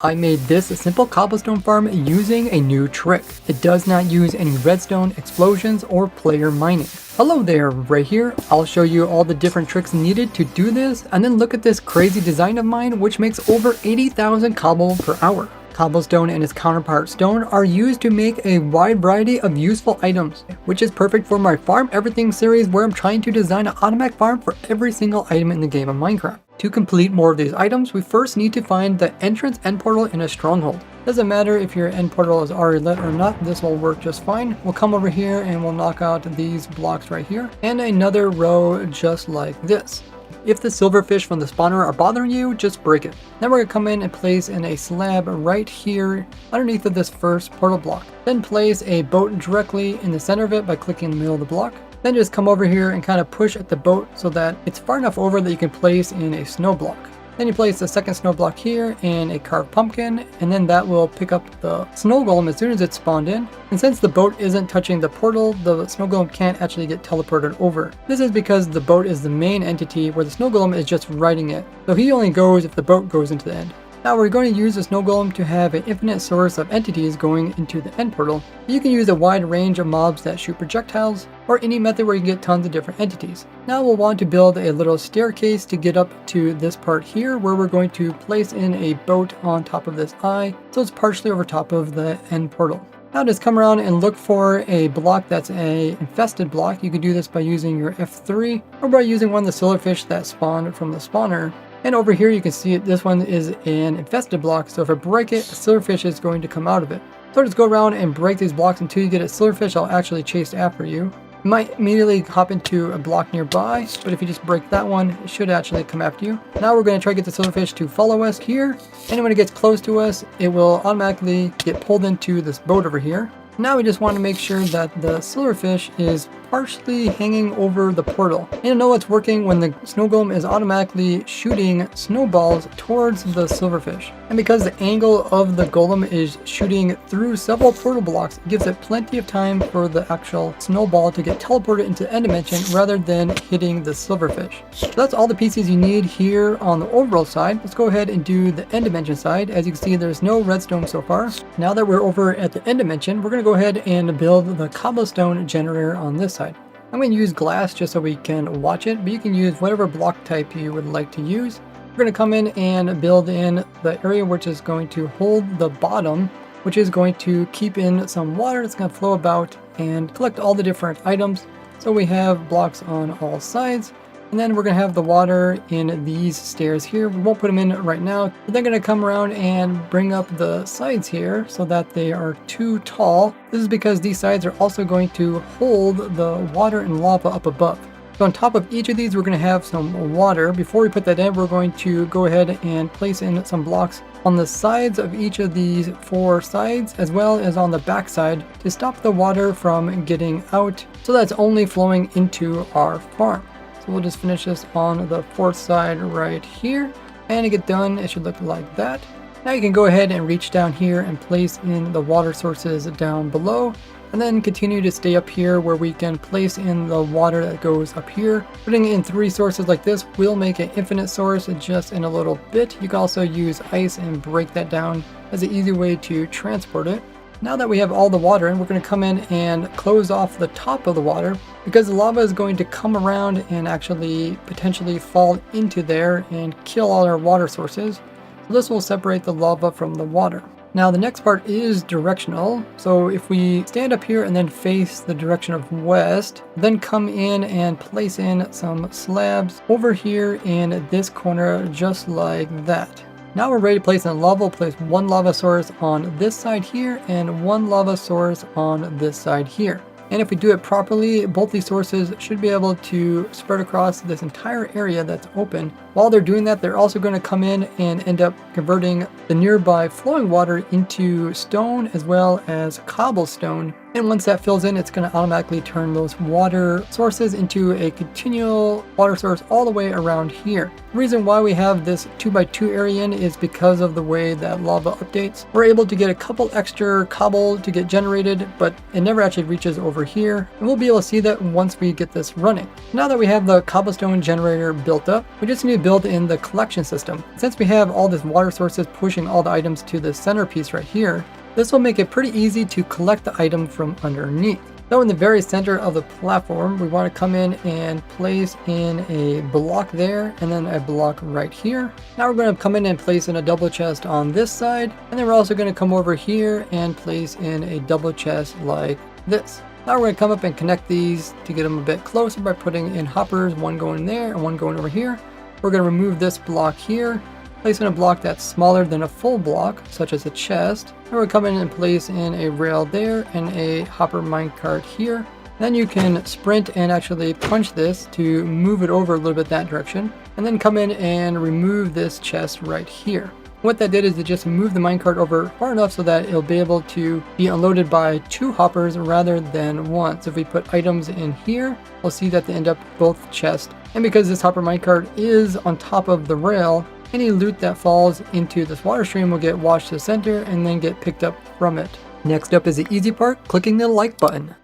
I made this simple cobblestone farm using a new trick. It does not use any redstone, explosions, or player mining. Hello there, Ray here. I'll show you all the different tricks needed to do this, and then look at this crazy design of mine which makes over 80,000 cobble per hour. Cobblestone and its counterpart stone are used to make a wide variety of useful items, which is perfect for my Farm Everything series where I'm trying to design an automatic farm for every single item in the game of Minecraft. To complete more of these items, we first need to find the entrance end portal in a stronghold. Doesn't matter if your end portal is already lit or not, this will work just fine. We'll come over here and we'll knock out these blocks right here, and another row just like this. If the silverfish from the spawner are bothering you, just break it. Then we're going to come in and place in a slab right here underneath of this first portal block. Then place a boat directly in the center of it by clicking in the middle of the block. Then just come over here and kind of push at the boat so that it's far enough over that you can place in a snow block. Then you place the second snow block here and a carved pumpkin, and then that will pick up the snow golem as soon as it's spawned in. And since the boat isn't touching the portal, the snow golem can't actually get teleported over. This is because the boat is the main entity where the snow golem is just riding it. So he only goes if the boat goes into the end. Now we're going to use the snow golem to have an infinite source of entities going into the end portal. You can use a wide range of mobs that shoot projectiles, or any method where you can get tons of different entities. Now we'll want to build a little staircase to get up to this part here where we're going to place in a boat on top of this eye, so it's partially over top of the end portal. Now just come around and look for a block that's a infested block. You can do this by using your F3 or by using one of the silverfish that spawned from the spawner. And over here you can see it, this one is an infested block, so if I break it, a silverfish is going to come out of it. So just go around and break these blocks until you get a silverfish. I'll actually chase after you. You might immediately hop into a block nearby, but if you just break that one, it should actually come after you. Now we're going to try to get the silverfish to follow us here, and when it gets close to us, it will automatically get pulled into this boat over here. Now we just want to make sure that the silverfish is partially hanging over the portal. And you'll know it's working when the snow golem is automatically shooting snowballs towards the silverfish. And because the angle of the golem is shooting through several portal blocks, it gives it plenty of time for the actual snowball to get teleported into the end dimension rather than hitting the silverfish. So that's all the pieces you need here on the overall side. Let's go ahead and do the end dimension side. As you can see, there's no redstone so far. Now that we're over at the end dimension, we're going to go ahead and build the cobblestone generator on this side. I'm going to use glass just so we can watch it, but you can use whatever block type you would like to use. We're going to come in and build in the area which is going to hold the bottom, which is going to keep in some water that's going to flow about and collect all the different items. So we have blocks on all sides. And then we're going to have the water in these stairs here. We won't put them in right now. But they're going to come around and bring up the sides here so that they are too tall. This is because these sides are also going to hold the water and lava up above. So on top of each of these, we're going to have some water. Before we put that in, we're going to go ahead and place in some blocks on the sides of each of these four sides, as well as on the back side, to stop the water from getting out, so that's only flowing into our farm. We'll just finish this on the fourth side right here, and to get done it should look like that. Now you can go ahead and reach down here and place in the water sources down below, and then continue to stay up here where we can place in the water that goes up here. Putting in 3 sources like this will make an infinite source just in a little bit. You can also use ice and break that down as an easy way to transport it. Now that we have all the water in, we're going to come in and close off the top of the water because the lava is going to come around and actually potentially fall into there and kill all our water sources. So this will separate the lava from the water. Now the next part is directional. So if we stand up here and then face the direction of west, then come in and place in some slabs over here in this corner just like that. Now we're ready to place in lava. We'll place 1 lava source on this side here and 1 lava source on this side here. And if we do it properly, both these sources should be able to spread across this entire area that's open. While they're doing that, they're also going to come in and end up converting the nearby flowing water into stone as well as cobblestone. And once that fills in, it's going to automatically turn those water sources into a continual water source all the way around here. The reason why we have this 2x2 area in is because of the way that lava updates. We're able to get a couple extra cobble to get generated, but it never actually reaches over here. And we'll be able to see that once we get this running. Now that we have the cobblestone generator built up, we just need to build in the collection system. Since we have all these water sources pushing all the items to the centerpiece right here, this will make it pretty easy to collect the item from underneath. So in the very center of the platform, we want to come in and place in a block there and then a block right here. Now we're going to come in and place in a double chest on this side, and then we're also going to come over here and place in a double chest like this. Now we're going to come up and connect these to get them a bit closer by putting in hoppers, one going there and one going over here. We're going to remove this block here, place in a block that's smaller than a full block, such as a chest. And we're going to come in and place in a rail there and a hopper minecart here. Then you can sprint and actually punch this to move it over a little bit that direction. And then come in and remove this chest right here. What that did is it just moved the minecart over far enough so that it'll be able to be unloaded by 2 hoppers rather than 1. So if we put items in here, we'll see that they end up both chests. And because this hopper minecart is on top of the rail, any loot that falls into this water stream will get washed to the center and then get picked up from it. Next up is the easy part, clicking the like button.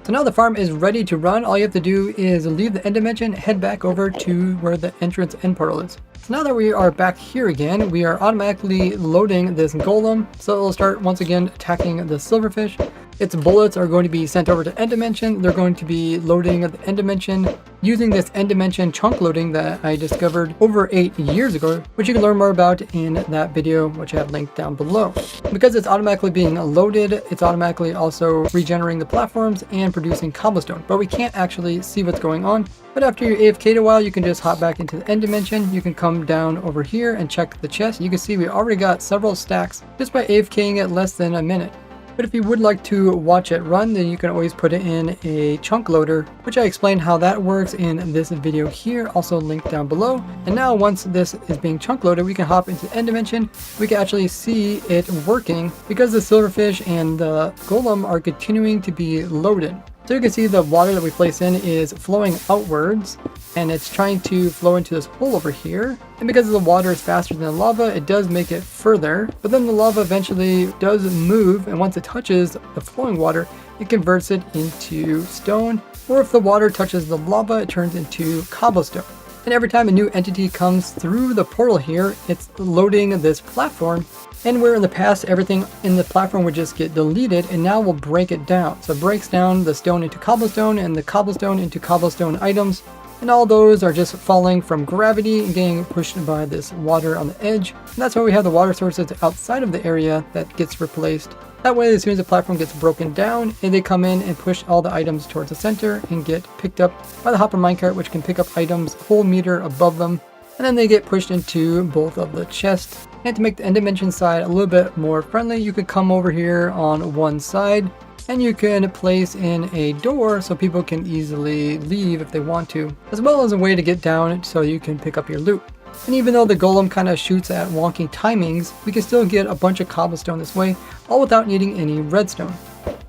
So now the farm is ready to run. All you have to do is leave the end dimension, head back over to where the entrance end portal is. So now that we are back here again, we are automatically loading this golem. So it'll start once again attacking the silverfish. Its bullets are going to be sent over to end dimension. They're going to be loading the end dimension using this end dimension chunk loading that I discovered over 8 years ago, which you can learn more about in that video, which I have linked down below. Because it's automatically being loaded, it's automatically also regenerating the platforms and producing cobblestone, but we can't actually see what's going on. But after you AFK'd a while, you can just hop back into the end dimension. You can come down over here and check the chest. You can see we already got several stacks just by AFKing it less than a minute. But if you would like to watch it run, then you can always put it in a chunk loader, which I explained how that works in this video here, also linked down below. And now once this is being chunk loaded, we can hop into the end dimension. We can actually see it working because the silverfish and the golem are continuing to be loaded. So you can see the water that we place in is flowing outwards, and it's trying to flow into this hole over here. And because the water is faster than the lava, it does make it further, but then the lava eventually does move, and once it touches the flowing water, it converts it into stone, or if the water touches the lava, it turns into cobblestone. And every time a new entity comes through the portal here, it's loading this platform. And where in the past everything in the platform would just get deleted, and now we'll break it down. So it breaks down the stone into cobblestone and the cobblestone into cobblestone items. And all those are just falling from gravity and getting pushed by this water on the edge. And that's why we have the water sources outside of the area that gets replaced. That way, as soon as the platform gets broken down, and they come in and push all the items towards the center and get picked up by the hopper minecart, which can pick up items a whole meter above them. And then they get pushed into both of the chests. And to make the end dimension side a little bit more friendly, you could come over here on one side and you can place in a door so people can easily leave if they want to, as well as a way to get down so you can pick up your loot. And even though the golem kind of shoots at wonky timings, we can still get a bunch of cobblestone this way, all without needing any redstone.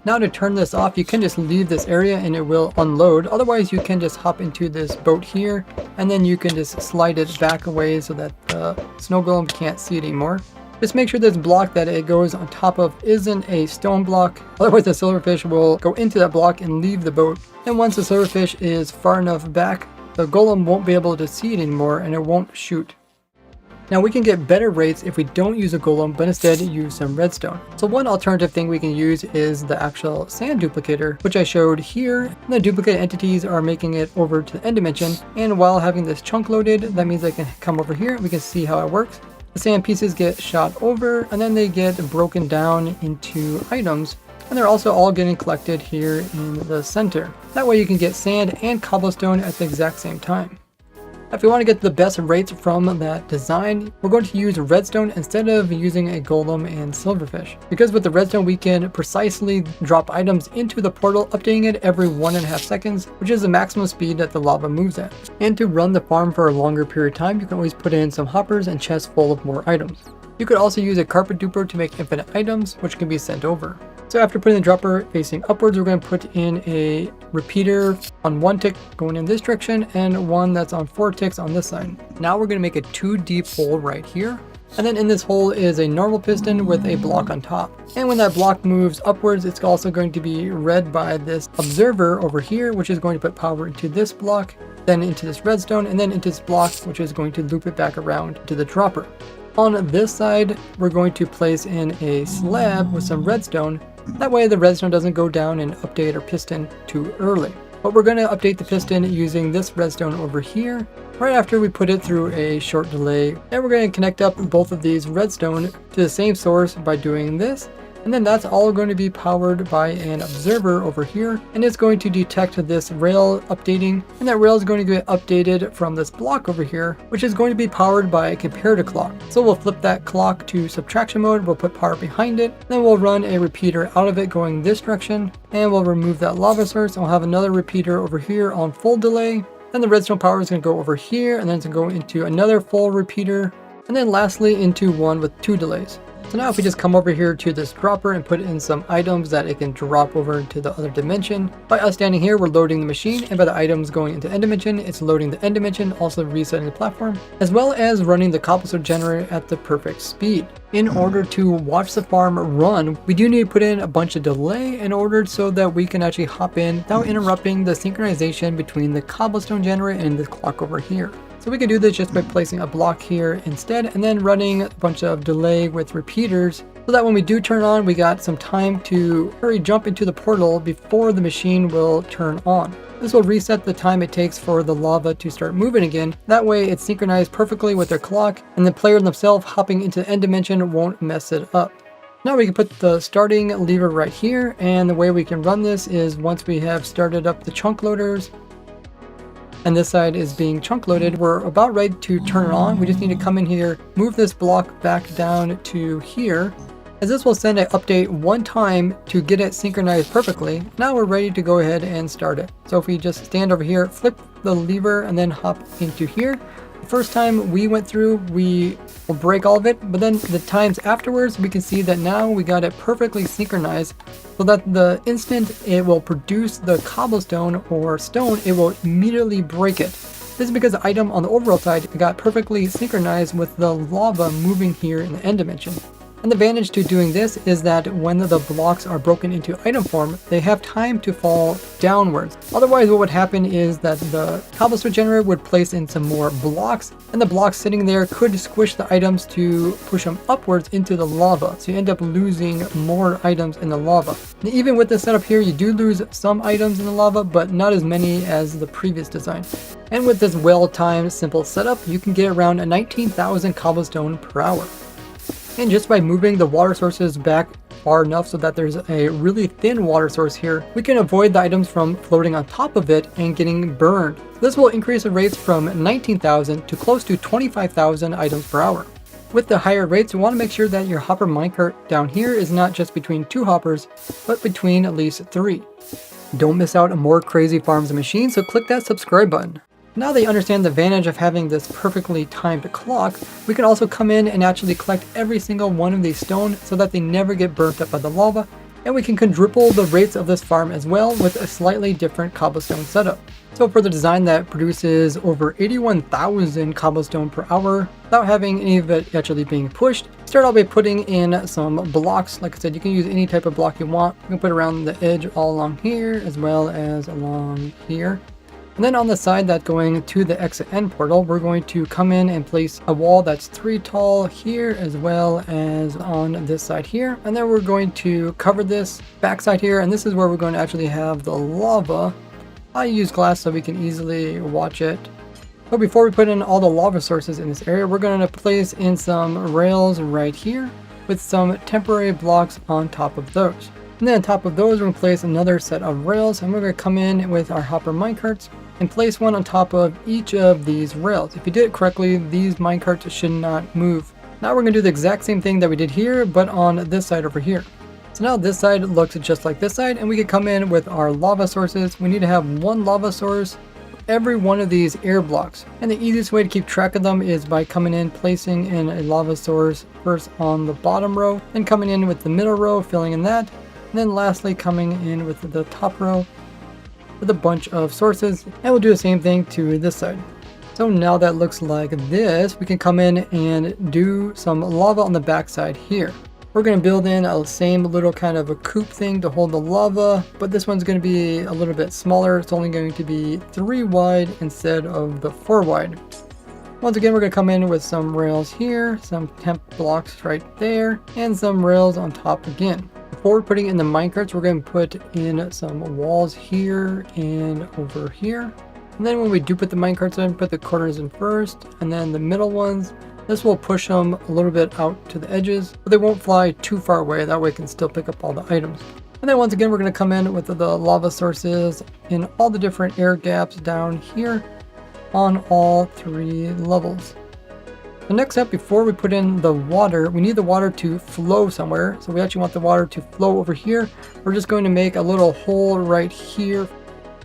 Now to turn this off, you can just leave this area and it will unload. Otherwise, you can just hop into this boat here and then you can just slide it back away so that the snow golem can't see it anymore. Just make sure this block that it goes on top of isn't a stone block. Otherwise, the silverfish will go into that block and leave the boat. And once the silverfish is far enough back, the golem won't be able to see it anymore and it won't shoot. Now we can get better rates if we don't use a golem, but instead use some redstone. So one alternative thing we can use is the actual sand duplicator, which I showed here. The duplicate entities are making it over to the end dimension, and while having this chunk loaded, that means I can come over here and we can see how it works. The sand pieces get shot over and then they get broken down into items, and they're also all getting collected here in the center. That way you can get sand and cobblestone at the exact same time. If we want to get the best rates from that design, we're going to use redstone instead of using a golem and silverfish. Because with the redstone, we can precisely drop items into the portal, updating it every 1.5 seconds, which is the maximum speed that the lava moves at. And to run the farm for a longer period of time, you can always put in some hoppers and chests full of more items. You could also use a carpet duper to make infinite items, which can be sent over. So after putting the dropper facing upwards, we're going to put in a repeater on 1 tick going in this direction and one that's on 4 ticks on this side. Now we're going to make a 2 deep hole right here. And then in this hole is a normal piston with a block on top. And when that block moves upwards, it's also going to be read by this observer over here, which is going to put power into this block. then into this redstone, and then into this block, which is going to loop it back around to the dropper. On this side, we're going to place in a slab with some redstone. That way the redstone doesn't go down and update our piston too early. But we're going to update the piston using this redstone over here, right after we put it through a short delay. And we're going to connect up both of these redstone to the same source by doing this. And then that's all going to be powered by an observer over here, and it's going to detect this rail updating, and that rail is going to get updated from this block over here, which is going to be powered by a comparator clock. So we'll flip that clock to subtraction mode, we'll put power behind it, then we'll run a repeater out of it going this direction, and we'll remove that lava source, and we'll have another repeater over here on full delay. Then the redstone power is going to go over here, and then it's going to go into another full repeater, and then lastly into one with 2 delays. So now if we just come over here to this dropper and put in some items that it can drop over into the other dimension. By us standing here, we're loading the machine, and by the items going into end dimension, it's loading the end dimension, also resetting the platform, as well as running the cobblestone generator at the perfect speed. In order to watch the farm run, we do need to put in a bunch of delay in order so that we can actually hop in without interrupting the synchronization between the cobblestone generator and this clock over here. So we can do this just by placing a block here instead, and then running a bunch of delay with repeaters, so that when we do turn on, we got some time to hurry jump into the portal before the machine will turn on. This will reset the time it takes for the lava to start moving again. That way it's synchronized perfectly with their clock, and the player themselves hopping into the end dimension won't mess it up. Now we can put the starting lever right here, and the way we can run this is once we have started up the chunk loaders, and this side is being chunk loaded, we're about ready to turn it on. We just need to come in here, move this block back down to here, as this will send an update one time to get it synchronized perfectly. Now we're ready to go ahead and start it. So if we just stand over here, flip the lever, and then hop into here. The first time we went through, we will break all of it, but then the times afterwards, we can see that now we got it perfectly synchronized, so that the instant it will produce the cobblestone or stone, it will immediately break it. This is because the item on the overworld side got perfectly synchronized with the lava moving here in the end dimension. And the advantage to doing this is that when the blocks are broken into item form, they have time to fall downwards. Otherwise, what would happen is that the cobblestone generator would place in some more blocks, and the blocks sitting there could squish the items to push them upwards into the lava. So you end up losing more items in the lava. And even with this setup here, you do lose some items in the lava, but not as many as the previous design. And with this well-timed simple setup, you can get around 19,000 cobblestone per hour. And just by moving the water sources back far enough so that there's a really thin water source here, we can avoid the items from floating on top of it and getting burned. This will increase the rates from 19,000 to close to 25,000 items per hour. With the higher rates, you want to make sure that your hopper minecart down here is not just between 2 hoppers, but between at least 3. Don't miss out on more crazy farms and machines, so click that subscribe button. Now that you understand the advantage of having this perfectly timed clock, we can also come in and actually collect every single one of these stone so that they never get burnt up by the lava, and we can quadruple the rates of this farm as well with a slightly different cobblestone setup. So for the design that produces over 81,000 cobblestone per hour without having any of it actually being pushed, start out by putting in some blocks. Like I said, you can use any type of block you want. You can put around the edge all along here as well as along here. And then on the side that's going to the exit end portal, we're going to come in and place a wall that's 3 tall here as well as on this side here. And then we're going to cover this backside here, and this is where we're going to actually have the lava. I use glass so we can easily watch it. But before we put in all the lava sources in this area, we're going to place in some rails right here with some temporary blocks on top of those. And then on top of those, we're going to place another set of rails, and we're going to come in with our hopper minecarts and place one on top of each of these rails. If you did it correctly, these minecarts should not move. Now we're going to do the exact same thing that we did here, but on this side over here. So now this side looks just like this side, and we can come in with our lava sources. We need to have 1 lava source for every one of these air blocks. And the easiest way to keep track of them is by coming in, placing in a lava source first on the bottom row, then coming in with the middle row, filling in that, and then lastly coming in with the top row with a bunch of sources, and we'll do the same thing to this side. So now that looks like this, we can come in and do some lava on the back side here. We're going to build in a same little kind of a coop thing to hold the lava, but this one's going to be a little bit smaller. It's only going to be 3 wide instead of the 4 wide. Once again, we're going to come in with some rails here, some temp blocks right there, and some rails on top again. Before putting in the minecarts, we're going to put in some walls here and over here. And then when we do put the minecarts in, put the corners in first, and then the middle ones. This will push them a little bit out to the edges, but they won't fly too far away. That way it can still pick up all the items. And then once again, we're going to come in with the lava sources in all the different air gaps down here on all 3 levels. The next step, before we put in the water, we need the water to flow somewhere. So we actually want the water to flow over here. We're just going to make a little hole right here.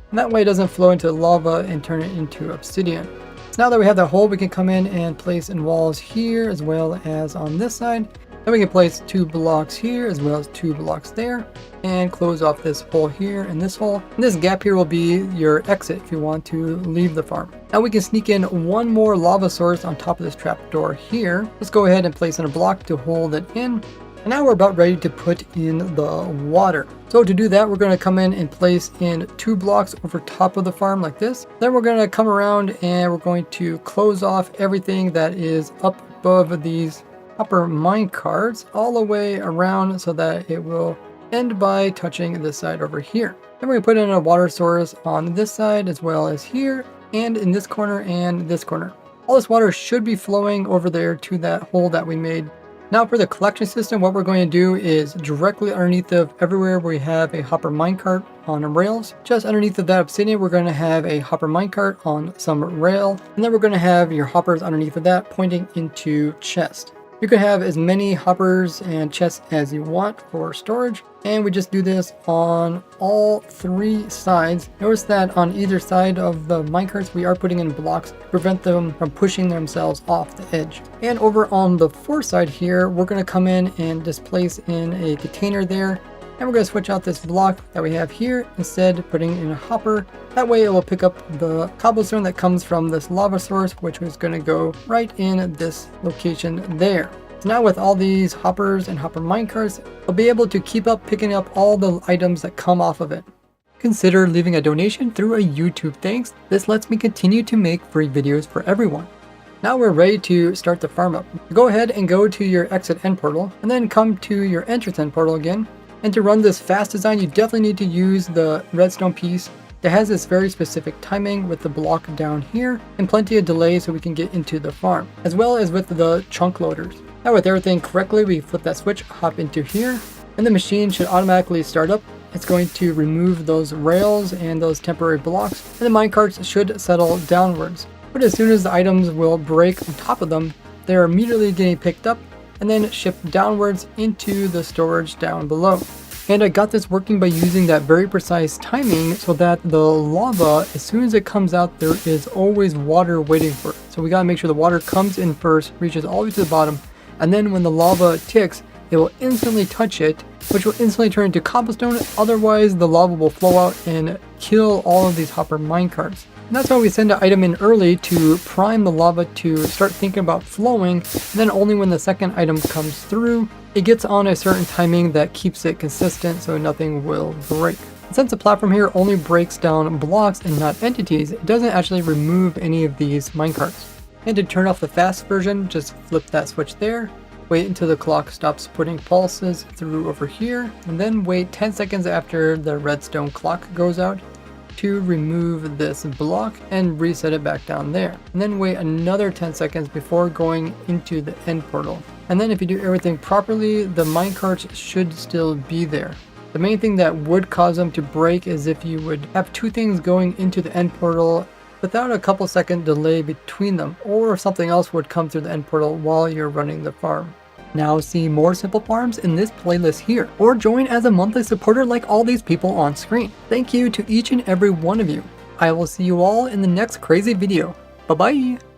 And that way it doesn't flow into lava and turn it into obsidian. So now that we have that hole, we can come in and place in walls here as well as on this side. Then we can place 2 blocks here as well as 2 blocks there and close off this hole here and this hole. And this gap here will be your exit if you want to leave the farm. Now we can sneak in 1 more lava source on top of this trapdoor here. Let's go ahead and place in a block to hold it in. And now we're about ready to put in the water. So to do that, we're going to come in and place in 2 blocks over top of the farm like this. Then we're going to come around and we're going to close off everything that is up above these upper mine carts all the way around so that it will end by touching this side over here. Then we're going to put in a water source on this side as well as here and in this corner and this corner. All this water should be flowing over there to that hole that we made. Now for the collection system, what we're going to do is directly underneath of everywhere where we have a hopper minecart on rails, just underneath of that obsidian, we're going to have a hopper minecart on some rail, and then we're going to have your hoppers underneath of that pointing into chest. You can have as many hoppers and chests as you want for storage, and we just do this on all 3 sides. Notice that on either side of the minecarts we are putting in blocks to prevent them from pushing themselves off the edge. And over on the 4th side here, we're going to come in and just place in a container there. And we're going to switch out this block that we have here, instead putting in a hopper. That way it will pick up the cobblestone that comes from this lava source, which is going to go right in this location there. So now with all these hoppers and hopper minecarts, we'll be able to keep up picking up all the items that come off of it. Consider leaving a donation through a YouTube thanks. This lets me continue to make free videos for everyone. Now we're ready to start the farm up. Go ahead and go to your exit end portal, and then come to your entrance end portal again. And to run this fast design, you definitely need to use the redstone piece that has this very specific timing with the block down here and plenty of delay so we can get into the farm, as well as with the chunk loaders. Now with everything correctly, we flip that switch, hop into here, and the machine should automatically start up. It's going to remove those rails and those temporary blocks, and the minecarts should settle downwards. But as soon as the items will break on top of them, they're immediately getting picked up and then shipped downwards into the storage down below. And I got this working by using that very precise timing so that the lava, as soon as it comes out, there is always water waiting for it. So we gotta make sure the water comes in first, reaches all the way to the bottom, and then when the lava ticks, it will instantly touch it, which will instantly turn into cobblestone. Otherwise, the lava will flow out and kill all of these hopper minecarts. And that's why we send an item in early to prime the lava to start thinking about flowing, and then only when the second item comes through, it gets on a certain timing that keeps it consistent so nothing will break. And since the platform here only breaks down blocks and not entities, it doesn't actually remove any of these minecarts. And to turn off the fast version, just flip that switch there, wait until the clock stops putting pulses through over here, and then wait 10 seconds after the redstone clock goes out to remove this block and reset it back down there. And then wait another 10 seconds before going into the end portal. And then if you do everything properly, the minecarts should still be there. The main thing that would cause them to break is if you would have 2 things going into the end portal without a couple second delay between them, or if something else would come through the end portal while you're running the farm. Now see more simple farms in this playlist here, or join as a monthly supporter like all these people on screen. Thank you to each and every one of you. I will see you all in the next crazy video. Bye bye!